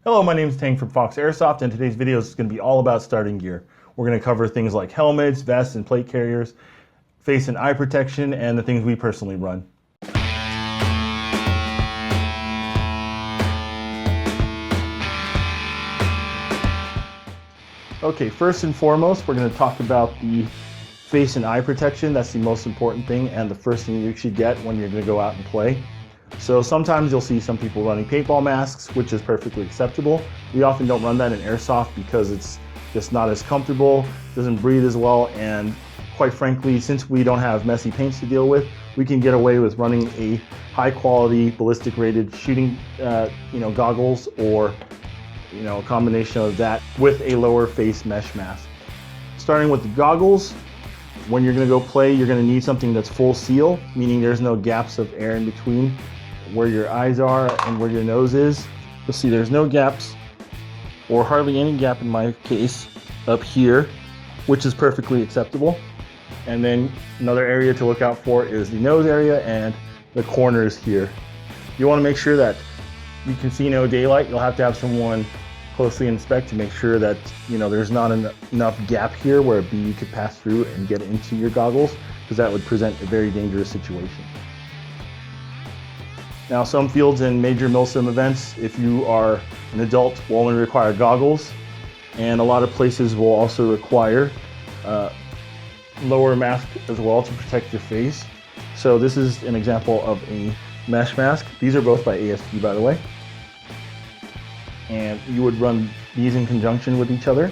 Hello, my name is Tang from Fox Airsoft, and today's video is going to be all about starting gear. We're going to cover things like helmets, vests, and plate carriers, face and eye protection, and the things we personally run. Okay, first and foremost, we're going to talk about the face and eye protection. That's the most important thing and the first thing you should get when you're going to go out and play. So sometimes you'll see some people running paintball masks, which is perfectly acceptable. We often don't run that in Airsoft because it's just not as comfortable, doesn't breathe as well, and quite frankly, since we don't have messy paints to deal with, we can get away with running a high quality ballistic rated shooting goggles, or a combination of that with a lower face mesh mask. Starting with the goggles, when you're going to go play, you're going to need something that's full seal, meaning there's no gaps of air in between where your eyes are and where your nose is. You'll see there's no gaps, or hardly any gap in my case, up here, which is perfectly acceptable. And then another area to look out for is the nose area and the corners here. You want to make sure that you can see no daylight. You'll have to have someone closely inspect to make sure that there's not enough gap here where a bee could pass through and get into your goggles, because that would present a very dangerous situation. Now, some fields and major milsim events, if you are an adult, will only require goggles, and a lot of places will also require lower mask as well to protect your face. So this is an example of a mesh mask. These are both by Hsgi, by the way. And you would run these in conjunction with each other,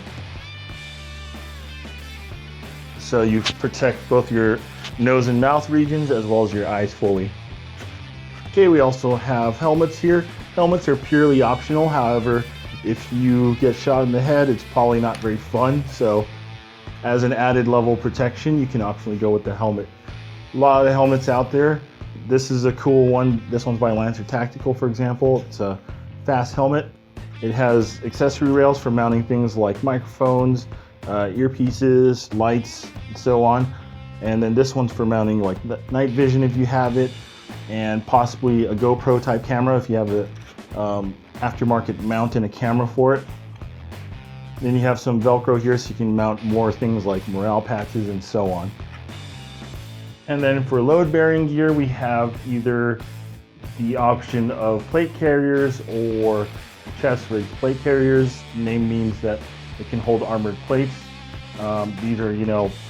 so you protect both your nose and mouth regions as well as your eyes fully. Okay, we also have helmets here. Helmets are purely optional. However, if you get shot in the head, it's probably not very fun. So as an added level of protection, you can optionally go with the helmet. A lot of the helmets out there. This is a cool one. This one's by Lancer Tactical, for example. It's a fast helmet. It has accessory rails for mounting things like microphones, earpieces, lights, and so on. And then this one's for mounting like night vision if you have it, and possibly a GoPro type camera if you have a aftermarket mount and a camera for it. Then you have some Velcro here so you can mount more things like morale patches and so on. And then for load bearing gear, we have either the option of plate carriers or chest rigs. Plate carriers name means that it can hold armored plates. These are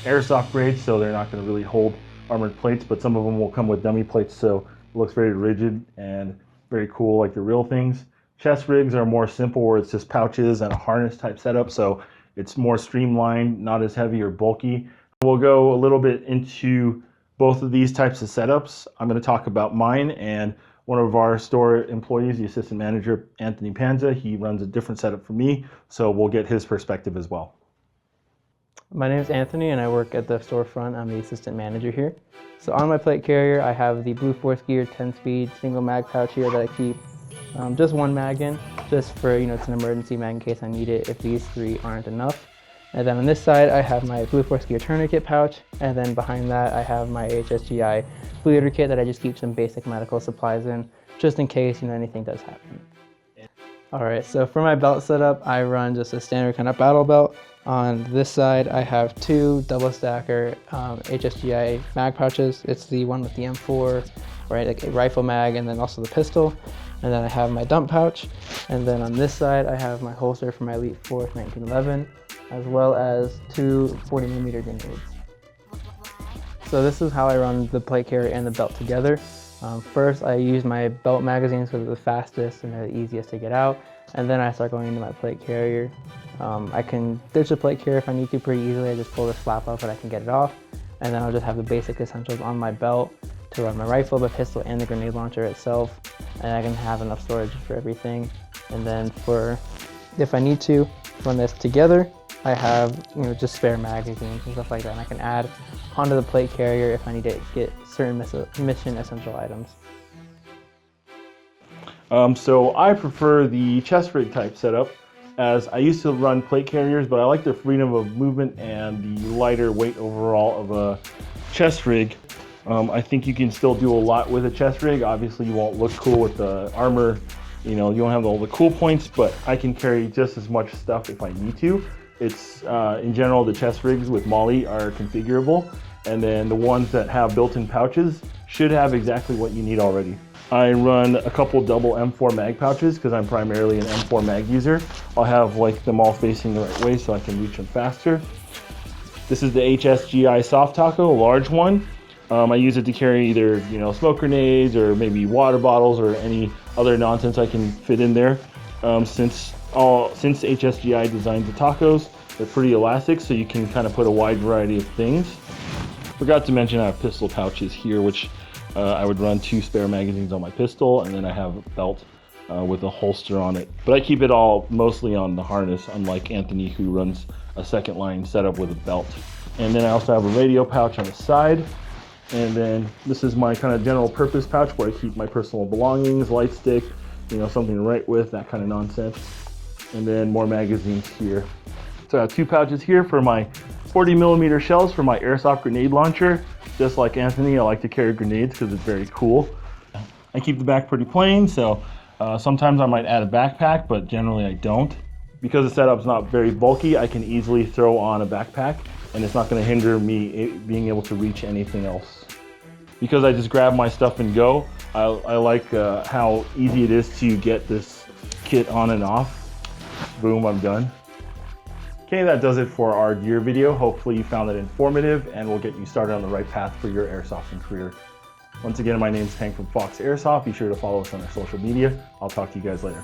airsoft grade, so they're not going to really hold armored plates, but some of them will come with dummy plates, so it looks very rigid and very cool like the real things. Chest rigs are more simple, where it's just pouches and a harness type setup, so it's more streamlined, not as heavy or bulky. We'll go a little bit into both of these types of setups. I'm going to talk about mine, and one of our store employees, the assistant manager, Anthony Panza, he runs a different setup for me, so we'll get his perspective as well. My name is Anthony, and I work at the storefront. I'm the assistant manager here. So on my plate carrier, I have the Blue Force Gear 10-speed single mag pouch here that I keep just one mag in, just for, it's an emergency mag in case I need it if these three aren't enough. And then on this side, I have my Blue Force Gear tourniquet pouch, and then behind that, I have my Hsgi bleeder kit that I just keep some basic medical supplies in, just in case anything does happen. Alright, so for my belt setup, I run just a standard kind of battle belt. On this side, I have two double stacker Hsgi mag pouches. It's the one with the M4, right, like a rifle mag, and then also the pistol. And then I have my dump pouch. And then on this side, I have my holster for my Elite Force 1911, as well as two 40mm grenades. So this is how I run the plate carrier and the belt together. First, I use my belt magazines because they're the fastest and they're the easiest to get out. And then I start going into my plate carrier. I can ditch the plate carrier if I need to pretty easily. I just pull the flap up and I can get it off. And then I'll just have the basic essentials on my belt to run my rifle, my pistol, and the grenade launcher itself. And I can have enough storage for everything. And then if I need to run this together, I have just spare magazines and stuff like that, and I can add onto the plate carrier if I need to get certain mission essential items. So I prefer the chest rig type setup, as I used to run plate carriers, but I like the freedom of movement and the lighter weight overall of a chest rig. I think you can still do a lot with a chest rig. Obviously you won't look cool with the armor You know, you don't have all the cool points, but I can carry just as much stuff if I need to. It's in general, the chest rigs with MOLLE are configurable, and then the ones that have built-in pouches should have exactly what you need already. I run a couple double M4 mag pouches because I'm primarily an M4 mag user. I'll have like them all facing the right way so I can reach them faster. This is the Hsgi Soft Taco, a large one. I use it to carry either, you know, smoke grenades or maybe water bottles or any other nonsense I can fit in there. Since Hsgi designed the tacos, they're pretty elastic, so you can kind of put a wide variety of things. Forgot to mention I have pistol pouches here, which I would run 2 spare magazines on my pistol, and then I have a belt with a holster on it. But I keep it all mostly on the harness, unlike Anthony, who runs a second line setup with a belt. And then I also have a radio pouch on the side. And then this is my kind of general purpose pouch where I keep my personal belongings, light stick, you know, something to write with, that kind of nonsense. And then more magazines here. So I have 2 pouches here for my 40mm shells for my Airsoft grenade launcher. Just like Anthony, I like to carry grenades because it's very cool. I keep the back pretty plain, so sometimes I might add a backpack, but generally I don't. Because the setup's not very bulky, I can easily throw on a backpack, and it's not going to hinder me being able to reach anything else. Because I just grab my stuff and go, I like how easy it is to get this kit on and off. Boom, I'm done. Okay, that does it for our gear video. Hopefully you found it informative and will get you started on the right path for your airsofting career. Once again, my name is Hank from Fox Airsoft. Be sure to follow us on our social media. I'll talk to you guys later.